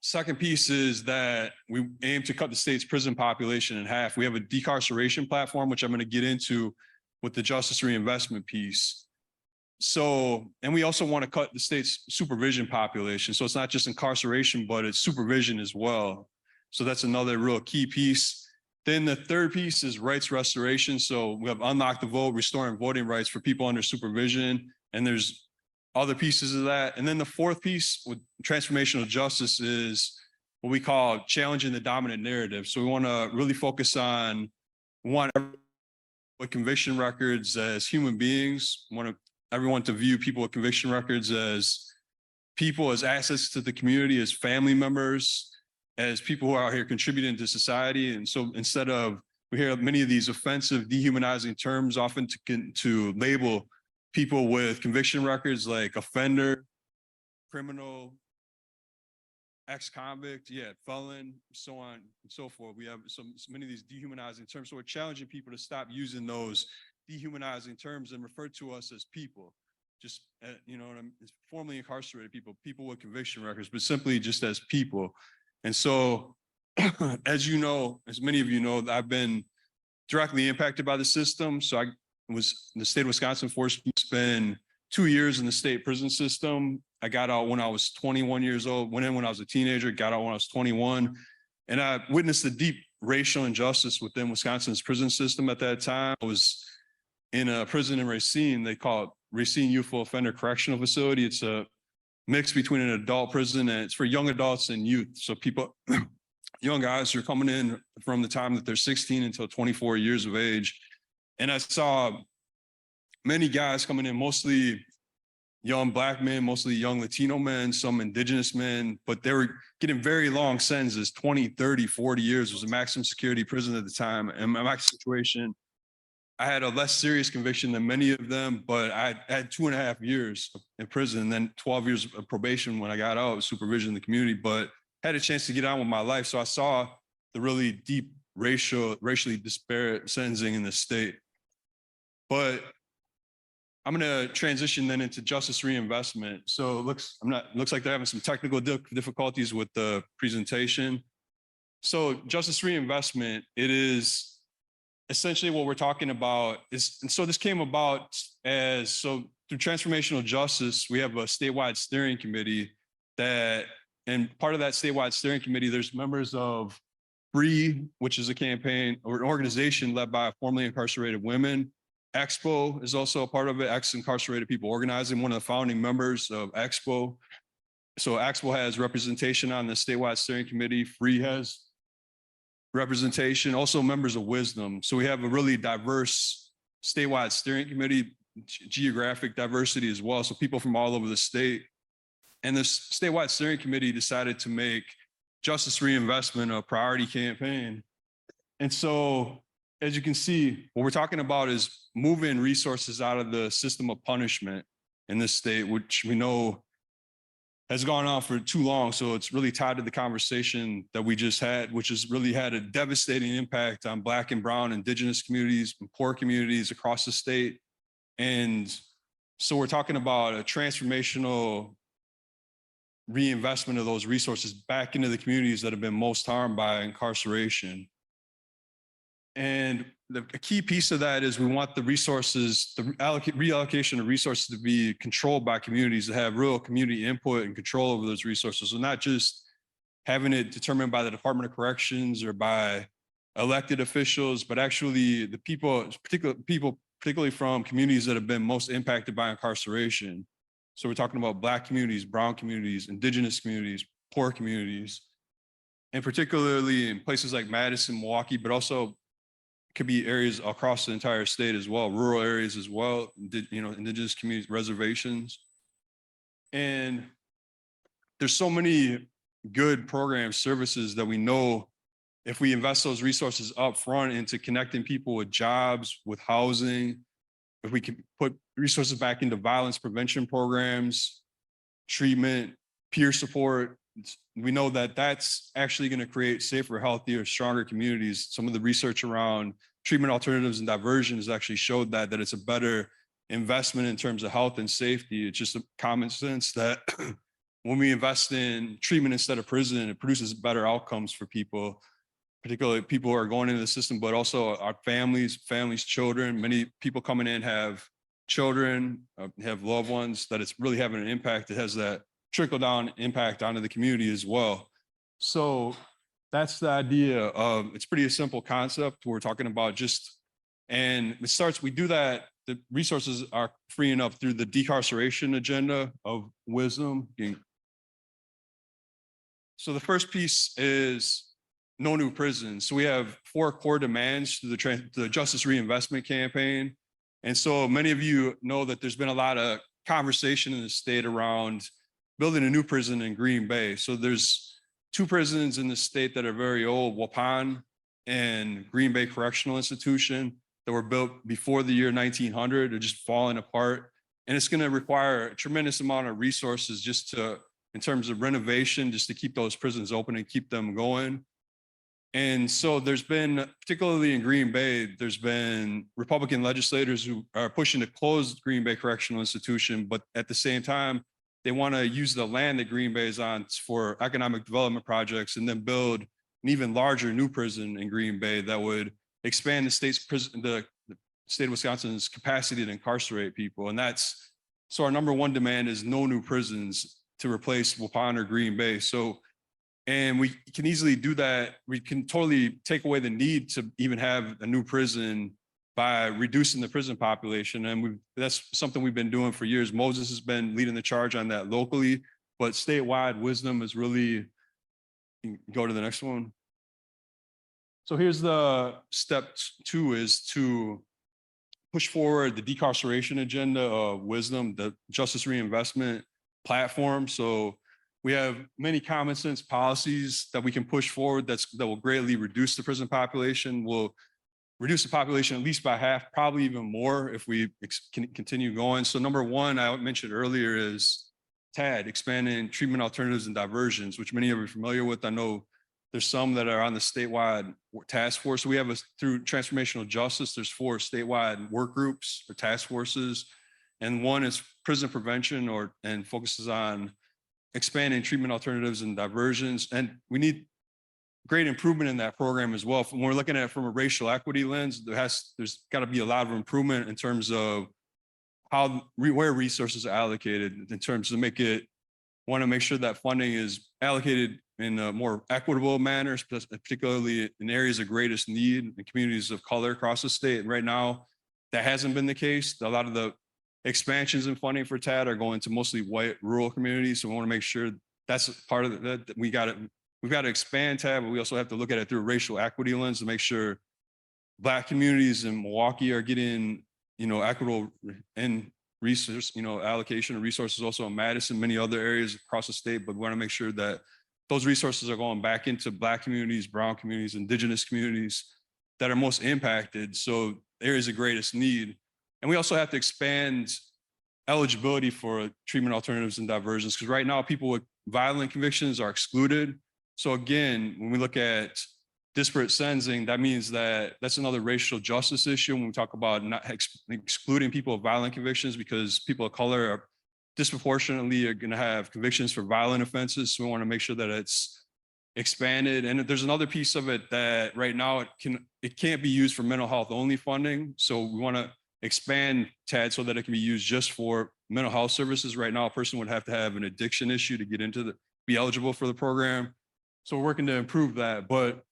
Second piece is that we aim to cut the state's prison population in half. We have a decarceration platform, which I'm going to get into with the justice reinvestment piece. So, and we also want to cut the state's supervision population. So it's not just incarceration, but it's supervision as well. So that's another real key piece. Then the third piece is rights restoration. So we have unlock the vote, restoring voting rights for people under supervision. And there's other pieces of that. And then the fourth piece with transformational justice is what we call challenging the dominant narrative. So we want to really focus on, we want with conviction records as human beings. We want everyone to view people with conviction records as people, as assets to the community, as family members, as people who are out here contributing to society. And so instead of, we hear many of these offensive, dehumanizing terms often to label people with conviction records like offender, criminal, ex-convict, felon, so on and so forth. We have so many of these dehumanizing terms. So we're challenging people to stop using those dehumanizing terms and refer to us as people. Just, you know what I mean? It's formerly incarcerated people, people with conviction records, but simply just as people. And so, as you know, as many of you know, I've been directly impacted by the system. So I was in the state of Wisconsin, forced to spend 2 years in the state prison system. I got out when I was 21 years old, went in when I was a teenager, got out when I was 21. And I witnessed the deep racial injustice within Wisconsin's prison system at that time. I was in a prison in Racine. They call it Racine Youthful Offender Correctional Facility. It's a mix between an adult prison and it's for young adults and youth. So people, young guys who are coming in from the time that they're 16 until 24 years of age. And I saw many guys coming in, mostly young Black men, mostly young Latino men, some indigenous men, but they were getting very long sentences, 20, 30, 40 years. It was a maximum security prison at the time. And my situation, I had a less serious conviction than many of them, but I had 2.5 years in prison and then 12 years of probation when I got out, supervision in the community, but had a chance to get on with my life. So I saw the really deep racially disparate sentencing in the state. But I'm going to transition then into justice reinvestment. So it looks like they're having some technical difficulties with the presentation. So justice reinvestment, it is essentially what we're talking about is, and so this came about through transformational justice, we have a statewide steering committee and part of that statewide steering committee, there's members of FREE, which is a campaign or an organization led by formerly incarcerated women. Expo is also a part of it, ex-incarcerated people organizing, one of the founding members of Expo. So Expo has representation on the statewide steering committee. FREE has representation, also members of Wisdom. So we have a really diverse statewide steering committee, geographic diversity as well. So people from all over the state. And this statewide steering committee decided to make justice reinvestment a priority campaign. And so, as you can see, what we're talking about is moving resources out of the system of punishment in this state, which we know has gone on for too long. So it's really tied to the conversation that we just had, which has really had a devastating impact on Black and Brown Indigenous communities and poor communities across the state. And so we're talking about a transformational reinvestment of those resources back into the communities that have been most harmed by incarceration. And a key piece of that is we want the resources, the reallocation of resources to be controlled by communities that have real community input and control over those resources. So not just having it determined by the Department of Corrections or by elected officials, but actually the people, particularly from communities that have been most impacted by incarceration. So we're talking about Black communities, Brown communities, Indigenous communities, poor communities, and particularly in places like Madison, Milwaukee, but also could be areas across the entire state as well, rural areas as well, Indigenous communities, reservations. And there's so many good programs, services that we know if we invest those resources up front into connecting people with jobs, with housing, if we can put resources back into violence prevention programs, treatment, peer support, we know that that's actually going to create safer, healthier, stronger communities. Some of the research around treatment alternatives and diversion has actually showed that it's a better investment in terms of health and safety. It's just a common sense that when we invest in treatment instead of prison, it produces better outcomes for people, particularly people who are going into the system, but also our families, children. Many people coming in have children, have loved ones that it's really having an impact. It has that trickle down impact onto the community as well. So that's the idea of, it's pretty a simple concept. We're talking about and it starts, we do that. The resources are freeing up through the decarceration agenda of wisdom. So the first piece is no new prisons. So we have 4 core demands to the Justice Reinvestment Campaign. And so many of you know that there's been a lot of conversation in the state around building a new prison in Green Bay. So there's 2 prisons in the state that are very old, Waupun and Green Bay Correctional Institution, that were built before the year 1900. They're just falling apart. And it's going to require a tremendous amount of resources in terms of renovation, just to keep those prisons open and keep them going. And so there's been, particularly in Green Bay, there's been Republican legislators who are pushing to close Green Bay Correctional Institution, but at the same time, they want to use the land that Green Bay is on for economic development projects and then build an even larger new prison in Green Bay that would expand the the state of Wisconsin's capacity to incarcerate people. And so our number 1 demand is no new prisons to replace Waupun or Green Bay. And we can easily do that. We can totally take away the need to even have a new prison by reducing the prison population. And that's something we've been doing for years. Moses has been leading the charge on that locally, but statewide, wisdom is really, go to the next one. So here's the step 2, is to push forward the decarceration agenda of wisdom, the justice reinvestment platform. So we have many common sense policies that we can push forward that will greatly reduce the prison population, will reduce the population at least by half, probably even more if we can continue going. So number 1, I mentioned earlier, is TAD, expanding treatment alternatives and diversions, which many of you are familiar with. I know there's some that are on the statewide task force. So we have through Transformational Justice, there's 4 statewide work groups or task forces. And one is prison prevention and focuses on expanding treatment alternatives and diversions. And we need great improvement in that program as well. When we're looking at it from a racial equity lens, there's got to be a lot of improvement in terms of where resources are allocated, in terms of want to make sure that funding is allocated in a more equitable manner, particularly in areas of greatest need in communities of color across the state. And right now, that hasn't been the case. A lot of the expansions in funding for TAD are going to mostly white rural communities. So we want to make sure that's part of that. We've got to expand TAD, but we also have to look at it through a racial equity lens to make sure Black communities in Milwaukee are getting, equitable and resource, allocation of resources, also in Madison, many other areas across the state. But we want to make sure that those resources are going back into Black communities, brown communities, indigenous communities that are most impacted. So areas of greatest need. And we also have to expand eligibility for treatment alternatives and diversions, because right now people with violent convictions are excluded. So again, when we look at disparate sentencing, that means that's another racial justice issue when we talk about not excluding people with violent convictions, because people of color are disproportionately going to have convictions for violent offenses. So we want to make sure that it's expanded. And there's another piece of it that right now it can't be used for mental health only funding. So we want to expand TAD so that it can be used just for mental health services. Right now, a person would have to have an addiction issue to be eligible for the program. So we're working to improve that. But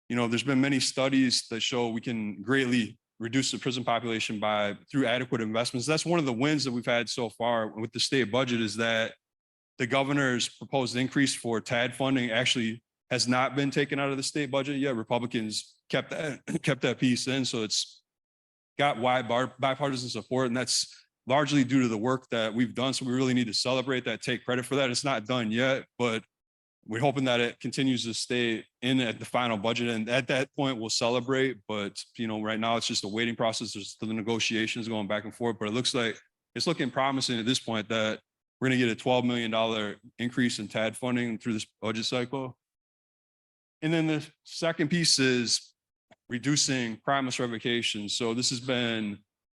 there's been many studies that show we can greatly reduce the prison population through adequate investments. That's one of the wins that we've had so far with the state budget, is that the governor's proposed increase for TAD funding actually has not been taken out of the state budget yet. Republicans kept that piece in, so it's got wide bipartisan support, and that's largely due to the work that we've done. So we really need to celebrate that, take credit for that. It's not done yet, but we're hoping that it continues to stay in at the final budget. And at that point, we'll celebrate. But, right now it's just a waiting process. There's the negotiations going back and forth. But it looks like it's looking promising at this point that we're going to get a $12 million increase in TAD funding through this budget cycle. And then the second piece is reducing promise revocation. So this has been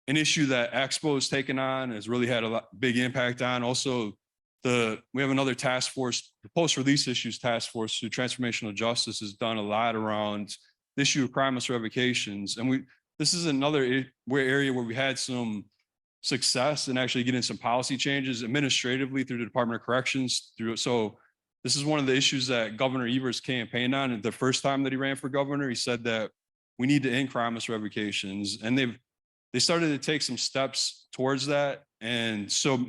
an issue that Expo has taken on, has really had big impact on. Also, we have another task force, the post-release issues task force through Transformational Justice has done a lot around the issue of crimeless revocations. And this is another area where we had some success in actually getting some policy changes administratively through the Department of Corrections. So this is one of the issues that Governor Evers campaigned on. And the first time that he ran for governor, he said that we need to end crimeless revocations. And they started to take some steps towards that. And so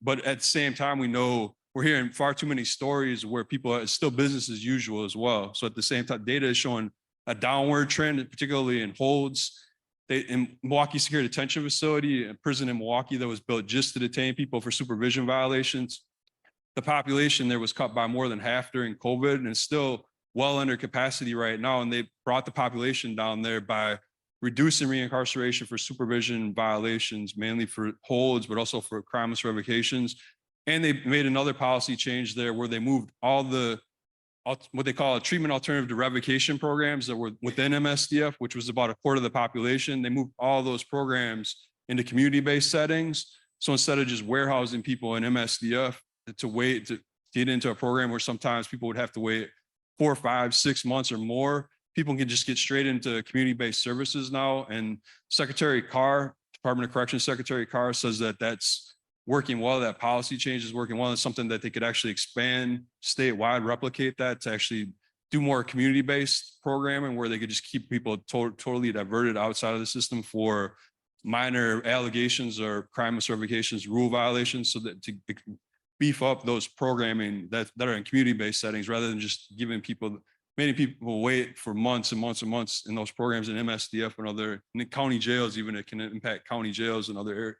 but at the same time, we know we're hearing far too many stories where it's still business as usual as well. So at the same time, data is showing a downward trend, particularly in holds. In Milwaukee Secure Detention Facility, a prison in Milwaukee that was built just to detain people for supervision violations, the population there was cut by more than half during COVID, and it's still well under capacity right now. And they brought the population down there by reducing reincarceration for supervision violations, mainly for holds, but also for crimeless revocations. And they made another policy change there where they moved all the what they call a treatment alternative to revocation programs that were within MSDF, which was about a quarter of the population. They moved all those programs into community-based settings. So instead of just warehousing people in MSDF to wait to get into a program where sometimes people would have to wait 4, 5, 6 months or more, people can just get straight into community-based services now. And Secretary Carr, Department of Corrections Secretary Carr, says that that's working well, that policy change is working well. It's something that they could actually expand statewide, replicate that to actually do more community-based programming where they could just keep people totally diverted outside of the system for minor allegations or crimeless revocations, rule violations, so that to beef up those programming that are in community-based settings rather than just giving many people wait for months and months and months in those programs in MSDF and other county jails. Even it can impact county jails and other areas.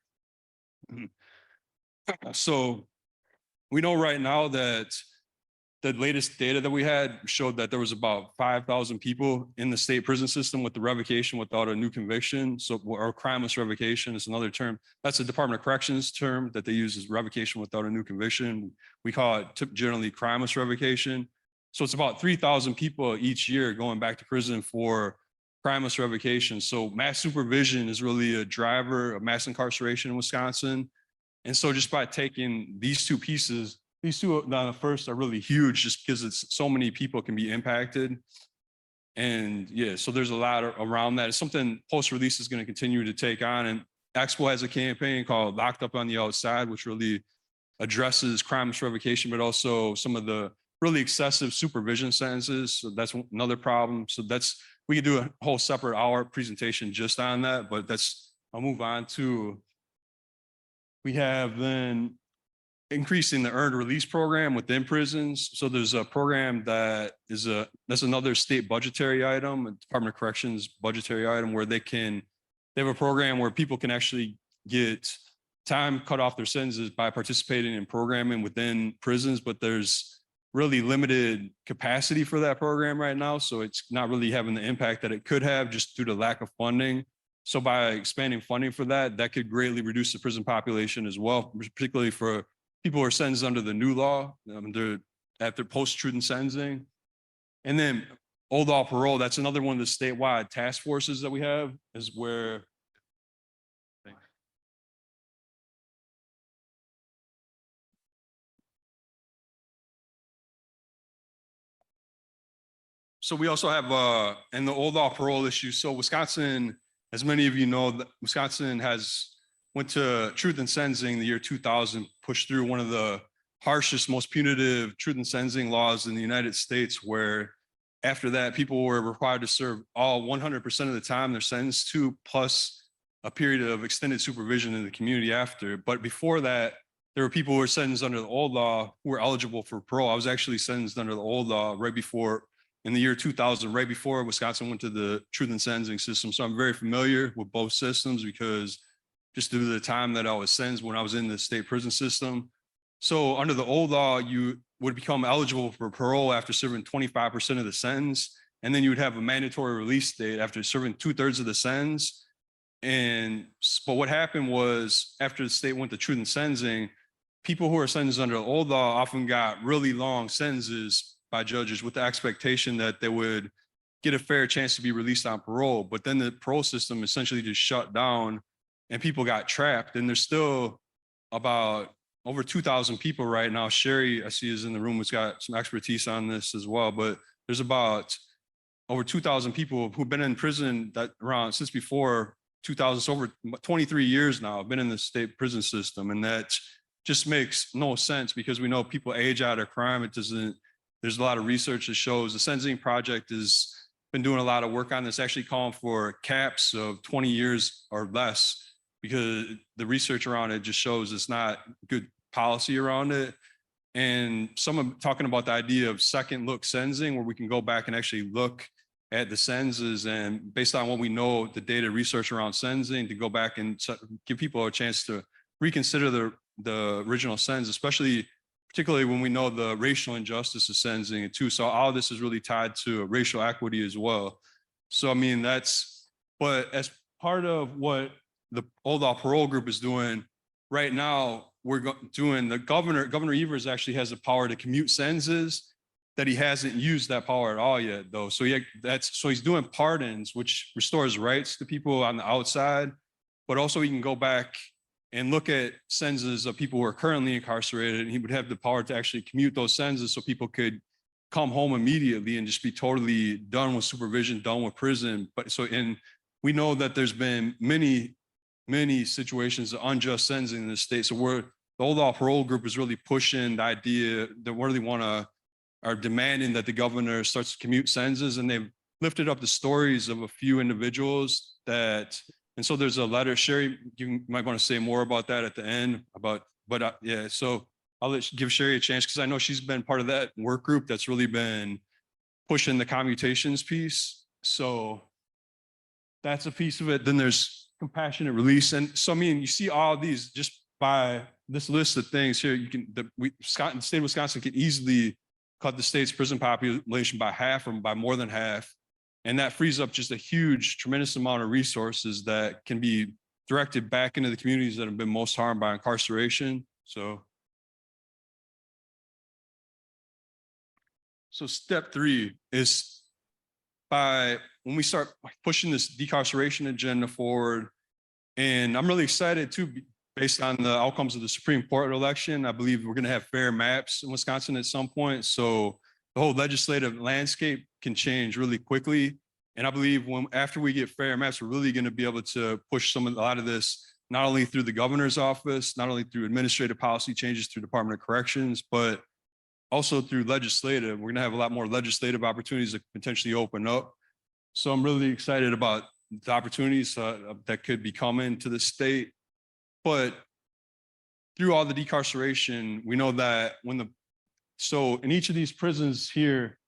So we know right now that the latest data that we had showed that there was about 5,000 people in the state prison system with the revocation without a new conviction. So, or crimeless revocation is another term. That's a Department of Corrections term that they use as revocation without a new conviction. We call it generally crimeless revocation. So it's about 3,000 people each year going back to prison for crimeless revocation. So mass supervision is really a driver of mass incarceration in Wisconsin. And so just by taking these two pieces, these two first are really huge just because it's so many people can be impacted. And yeah, so there's a lot around that. It's something post-release is going to continue to take on. And Expo has a campaign called Locked Up on the Outside, which really addresses crimeless revocation, but also some of the really excessive supervision sentences. So that's another problem. So we could do a whole separate hour presentation just on that, but I'll move on to. We have then increasing the earned release program within prisons. So there's a program that's another state budgetary item, a Department of Corrections budgetary item, where they have a program where people can actually get time cut off their sentences by participating in programming within prisons, but there's really limited capacity for that program right now. So it's not really having the impact that it could have just due to lack of funding. So by expanding funding for that could greatly reduce the prison population as well, particularly for people who are sentenced under the new law, after post-truth and sentencing. And then old law parole, that's another one of the statewide task forces that we have, is where so we also have in the old law parole issue. So Wisconsin, as many of you know, Wisconsin went to truth and sentencing in the year 2000, pushed through one of the harshest, most punitive truth and sentencing laws in the United States, where after that, people were required to serve all 100% of the time they're sentenced to, plus a period of extended supervision in the community after. But before that, there were people who were sentenced under the old law who were eligible for parole. I was actually sentenced under the old law in the year 2000, right before Wisconsin went to the truth and sentencing system. So I'm very familiar with both systems because just due to the time that I was sentenced when I was in the state prison system. So under the old law, you would become eligible for parole after serving 25% of the sentence. And then you would have a mandatory release date after serving 2/3 of the sentence. But what happened was, after the state went to truth and sentencing, people who are sentenced under the old law often got really long sentences by judges with the expectation that they would get a fair chance to be released on parole. But then the parole system essentially just shut down and people got trapped. And there's still about over 2,000 people right now. Sherry, I see, is in the room, who's got some expertise on this as well. But there's about over 2,000 people who've been in prison that around since before 2000, so over 23 years now, have been in the state prison system. And that just makes no sense because we know people age out of crime. It doesn't, there's a lot of research that shows the Sentencing Project has been doing a lot of work on this, actually calling for caps of 20 years or less, because the research around it just shows it's not good policy around it. And someone talking about the idea of second look sentencing, where we can go back and actually look at the sentences and based on what we know, the data research around sentencing, to go back and give people a chance to reconsider the original sentence, especially particularly when we know the racial injustice of sentencing too. So all of this is really tied to racial equity as well. So, I mean, but as part of what the Old Law Parole Group is doing right now, we're doing, Governor Evers actually has the power to commute sentences that he hasn't used that power at all yet, though. So he's doing pardons, which restores rights to people on the outside, but also he can go back and look at sentences of people who are currently incarcerated, and he would have the power to actually commute those sentences so people could come home immediately and just be totally done with supervision, done with prison. And we know that there's been many situations of unjust sentencing in the state. So the Old Law Parole Group is really pushing the idea that we really are demanding that the governor starts to commute sentences, and they've lifted up the stories of a few individuals and so there's a letter. Sherry, you might want to say more about that at the end yeah, so I'll give Sherry a chance because I know she's been part of that work group that's really been pushing the commutations piece. So that's a piece of it. Then there's compassionate release. And so, I mean, you see all these just by this list of things here, the state of Wisconsin can easily cut the state's prison population by half or by more than half. And that frees up just a huge, tremendous amount of resources that can be directed back into the communities that have been most harmed by incarceration. So step 3 is when we start pushing this decarceration agenda forward, and I'm really excited too, based on the outcomes of the Supreme Court election. I believe we're going to have fair maps in Wisconsin at some point. So the whole legislative landscape can change really quickly. And I believe after we get fair maps, we're really going to be able to push a lot of this, not only through the governor's office, not only through administrative policy changes through Department of Corrections, but also through legislative. We're going to have a lot more legislative opportunities that potentially open up. So I'm really excited about the opportunities that could be coming to the state. But through all the decarceration, we know that so in each of these prisons here,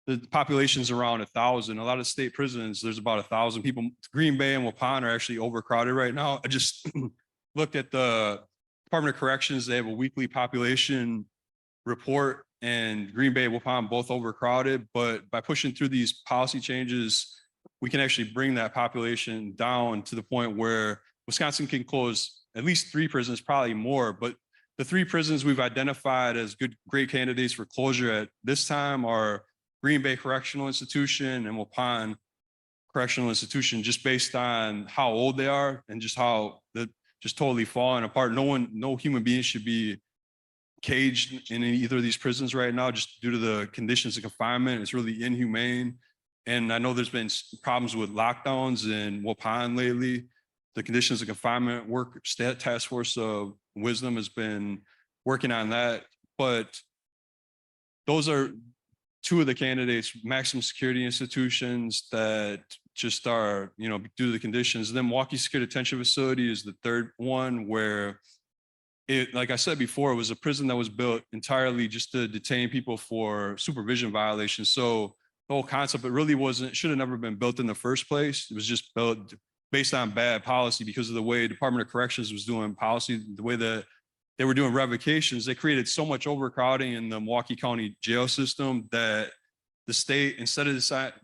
the population is around 1,000. A lot of state prisons, there's about 1,000 people. Green Bay and Waupun are actually overcrowded right now. I just looked at the Department of Corrections. They have a weekly population report, and Green Bay and Waupun both overcrowded. But by pushing through these policy changes, we can actually bring that population down to the point where Wisconsin can close at least 3 prisons, probably more. But the 3 prisons we've identified as great candidates for closure at this time are Green Bay Correctional Institution and Waupun Correctional Institution, just based on how old they are and just how they're just totally falling apart. No human being should be caged in either of these prisons right now, just due to the conditions of confinement. It's really inhumane. And I know there's been problems with lockdowns in Waupun lately. The conditions of confinement task force of wisdom has been working on that. But those are 2 of the candidates, maximum security institutions that just are, due to the conditions. And then Milwaukee Secure Detention Facility is the 3rd one, where like I said before, it was a prison that was built entirely just to detain people for supervision violations. So the whole concept, it really should have never been built in the first place. It was just built based on bad policy because of the way Department of Corrections was doing policy, the way that they were doing revocations. They created so much overcrowding in the Milwaukee County jail system that the state,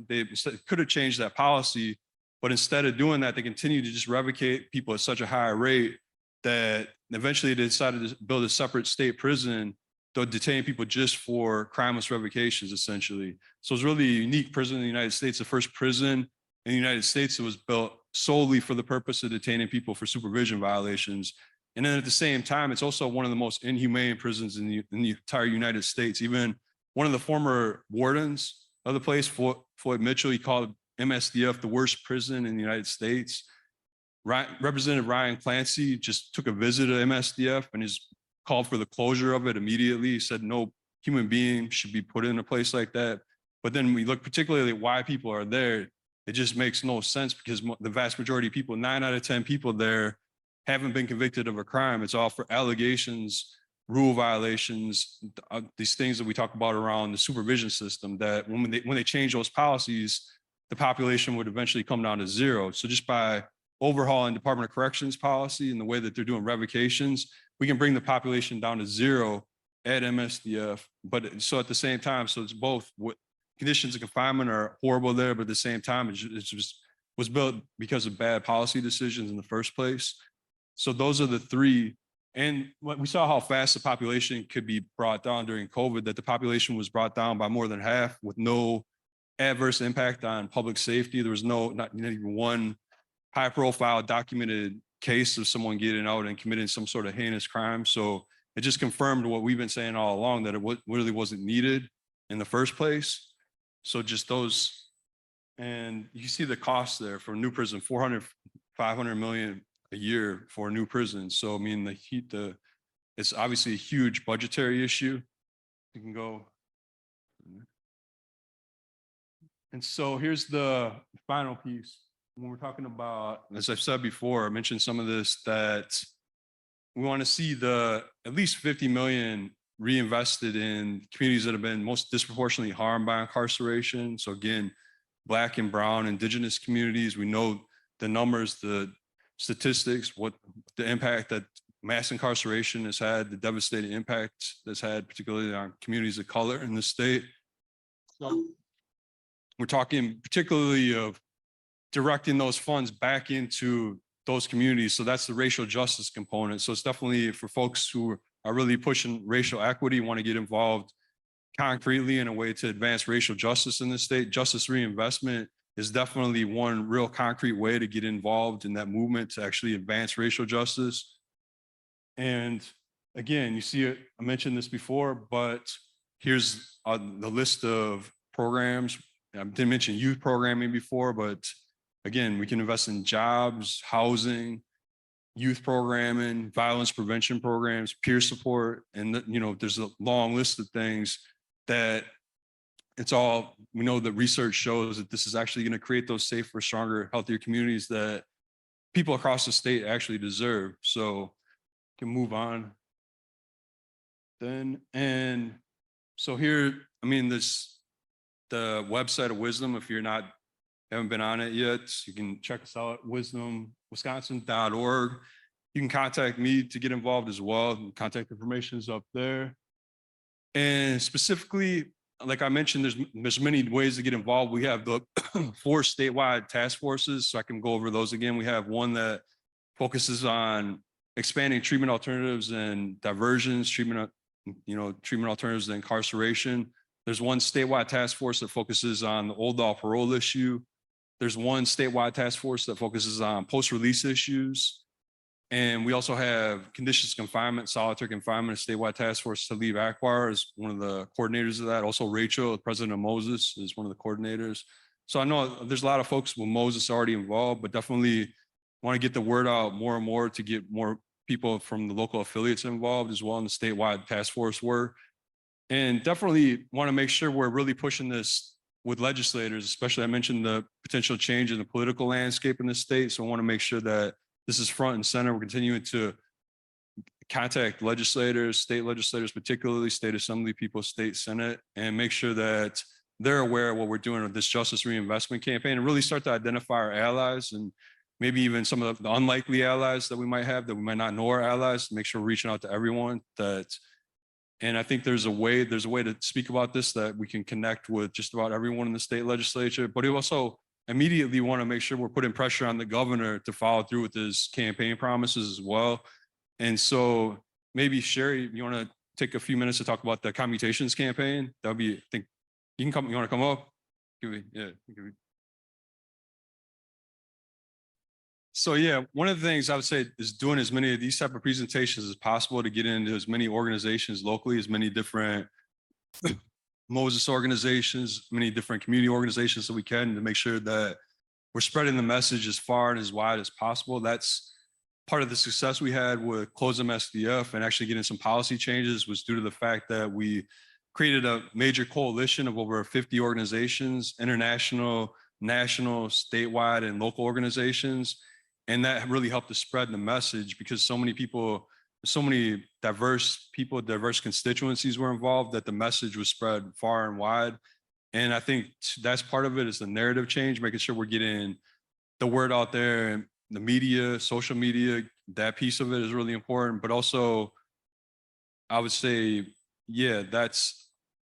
they could have changed that policy, but instead of doing that, they continued to just revocate people at such a high rate that eventually they decided to build a separate state prison to detain people just for crimeless revocations, essentially. So it's really a unique prison in the United States, the first prison in the United States that was built solely for the purpose of detaining people for supervision violations. And then at the same time, it's also one of the most inhumane prisons in the entire United States. Even one of the former wardens of the place, Floyd Mitchell, he called MSDF the worst prison in the United States. Representative Ryan Clancy just took a visit to MSDF and has called for the closure of it immediately. He said no human being should be put in a place like that. But then we look particularly at why people are there. It just makes no sense because the vast majority of people, 9 out of 10 people there, haven't been convicted of a crime. It's all for allegations, rule violations, these things that we talk about around the supervision system, that when they change those policies, the population would eventually come down to zero. So just by overhauling Department of Corrections policy and the way that they're doing revocations, we can bring the population down to zero at MSDF. But so at the same time, so it's both what conditions of confinement are horrible there, but at the same time, it just was built because of bad policy decisions in the first place. So those are the three. And we saw how fast the population could be brought down during COVID, that the population was brought down by more than half with no adverse impact on public safety. There was not even one high profile documented case of someone getting out and committing some sort of heinous crime. So it just confirmed what we've been saying all along, that it really wasn't needed in the first place. So just those, and you see the cost there for a new prison, 400, 500 million a year for a new prison. So I mean, it's obviously a huge budgetary issue. You can go. And so here's the final piece. When we're talking about, as I've said before, I mentioned some of this, that we want to see at least 50 million reinvested in communities that have been most disproportionately harmed by incarceration. So again, Black and Brown, Indigenous communities, we know the numbers, the statistics, what the impact that mass incarceration has had, the devastating impact that's had, particularly on communities of color in the state. So we're talking particularly of directing those funds back into those communities. So that's the racial justice component. So it's definitely for folks who are really pushing racial equity, want to get involved concretely in a way to advance racial justice in the state. Justice reinvestment is definitely one real concrete way to get involved in that movement to actually advance racial justice. And again, you see it, I mentioned this before, but here's the list of programs. I didn't mention youth programming before, but again, we can invest in jobs, housing, youth programming, violence prevention programs, peer support, and there's a long list of things that it's all, we know that research shows that this is actually going to create those safer, stronger, healthier communities that people across the state actually deserve. So can move on then. And so here, I mean, the website of Wisdom, if you're haven't been on it yet, you can check us out at wisdomwisconsin.org. You can contact me to get involved as well. Contact information is up there. And specifically, like I mentioned, there's many ways to get involved. We have the 4 statewide task forces, so I can go over those again. We have one that focuses on expanding treatment alternatives and diversions, treatment alternatives to incarceration. There's one statewide task force that focuses on the old law parole issue. There's one statewide task force that focuses on post-release issues. And we also have conditions of confinement, solitary confinement, a statewide task force. Talib Akbar is one of the coordinators of that. Also Rachel, the president of Moses, is one of the coordinators. So I know there's a lot of folks with Moses already involved, but definitely want to get the word out more and more to get more people from the local affiliates involved as well in the statewide task force work. And definitely want to make sure we're really pushing this with legislators, especially I mentioned the potential change in the political landscape in the state. So I want to make sure that this is front and center. We're continuing to contact legislators, state legislators, particularly state assembly people, state senate, and make sure that they're aware of what we're doing with this justice reinvestment campaign and really start to identify our allies and maybe even some of the unlikely allies that we might have that we might not know are allies, to make sure we're reaching out to everyone and I think there's a way to speak about this that we can connect with just about everyone in the state legislature, but we also immediately want to make sure we're putting pressure on the governor to follow through with his campaign promises as well. And so maybe Sherry, you want to take a few minutes to talk about the commutations campaign? That would be, I think you can come, you want to come up? Yeah. So yeah, one of the things I would say is doing as many of these type of presentations as possible to get into as many organizations locally, as many different Moses organizations, many different community organizations that we can to make sure that we're spreading the message as far and as wide as possible. That's part of the success we had with closing SDF and actually getting some policy changes was due to the fact that we created a major coalition of over 50 organizations, international, national, statewide, and local organizations. And that really helped to spread the message because so many people, so many diverse people, diverse constituencies were involved that the message was spread far and wide. And I think that's part of it is the narrative change, making sure we're getting the word out there and the media, social media, that piece of it is really important. But also, I would say, yeah,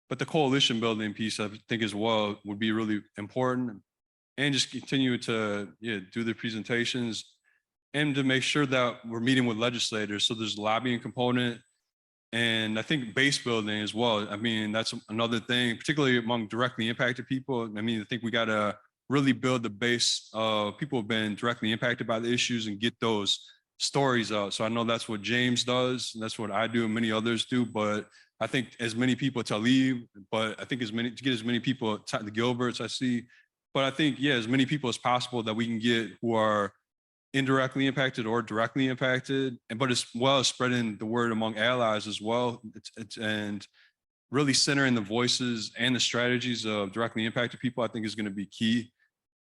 but the coalition building piece, I think as well, would be really important. And just continue to, yeah, do the presentations and to make sure that we're meeting with legislators. So there's a lobbying component and I think base building as well. I mean, that's another thing, particularly among directly impacted people. I mean, I think we got to really build the base of people who've been directly impacted by the issues and get those stories out. So I know that's what James does, and that's what I do, and many others do. But I think as many people to leave, but I think as many to get as many people, the Gilberts I see, but I think yeah, as many people as possible that we can get who are indirectly impacted or directly impacted, and but as well as spreading the word among allies as well. And really centering the voices and the strategies of directly impacted people, I think is going to be key.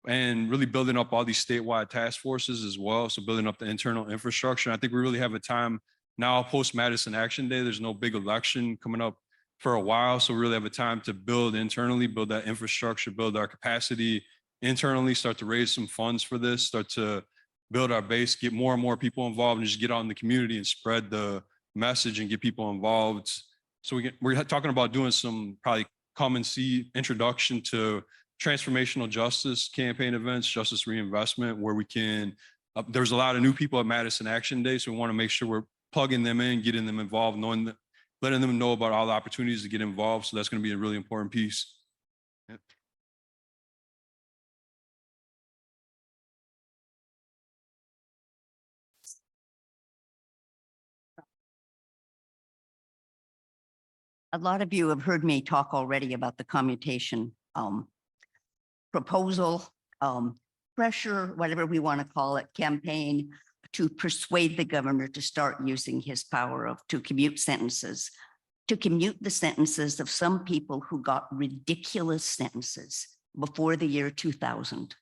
And really building up all these statewide task forces as well. So building up the internal infrastructure. I think we really have a time now post Madison Action Day. There's no big election coming up for a while. So we really have a time to build internally, build that infrastructure, build our capacity internally, start to raise some funds for this, start to build our base, get more and more people involved, and just get out in the community and spread the message and get people involved. So we're talking about doing some probably come and see introduction to transformational justice campaign events, justice reinvestment, where we can, there's a lot of new people at Madison Action Day. So we want to make sure we're plugging them in, getting them involved, knowing that, letting them know about all the opportunities to get involved. So that's going to be a really important piece. Yep. A lot of you have heard me talk already about the commutation proposal, pressure, whatever we want to call it, campaign to persuade the governor to start using his power to commute sentences, to commute the sentences of some people who got ridiculous sentences before the year 2000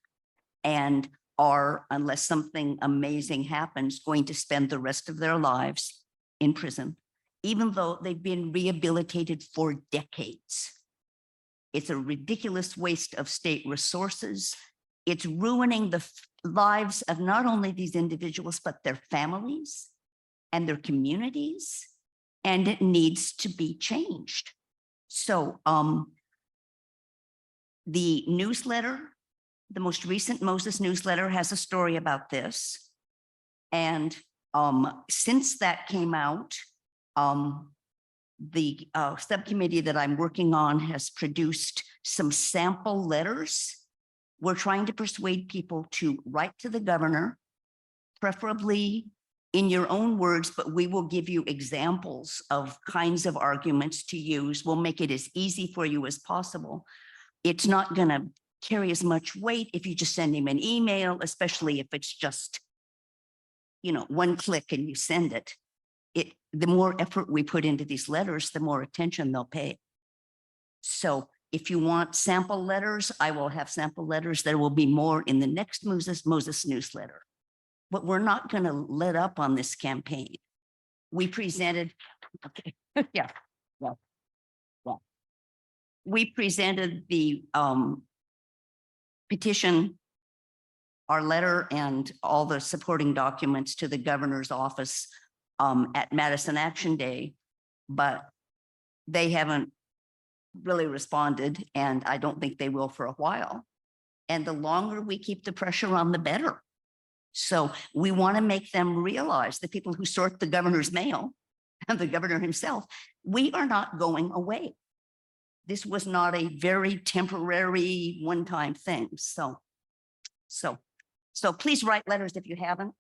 and are, unless something amazing happens, going to spend the rest of their lives in prison, even though they've been rehabilitated for decades. It's a ridiculous waste of state resources. It's ruining the lives of not only these individuals, but their families and their communities, and it needs to be changed. So the newsletter, the most recent Moses newsletter has a story about this. And since that came out, the subcommittee that I'm working on has produced some sample letters. We're trying to persuade people to write to the governor, preferably in your own words, but we will give you examples of kinds of arguments to use. We'll make it as easy for you as possible. It's not going to carry as much weight if you just send him an email, especially if it's just, you know, one click and you send it. The more effort we put into these letters, the more attention they'll pay. So if you want sample letters, I will have sample letters. There will be more in the next Moses newsletter. But we're not going to let up on this campaign. We presented, okay, yeah. We presented the petition, our letter, and all the supporting documents to the governor's office at Madison Action Day, but they haven't really responded, and I don't think they will for a while. And the longer we keep the pressure on, the better. So we want to make them realize, the people who sort the governor's mail and the governor himself, we are not going away. This was not a very temporary one-time thing. So So please write letters if you haven't.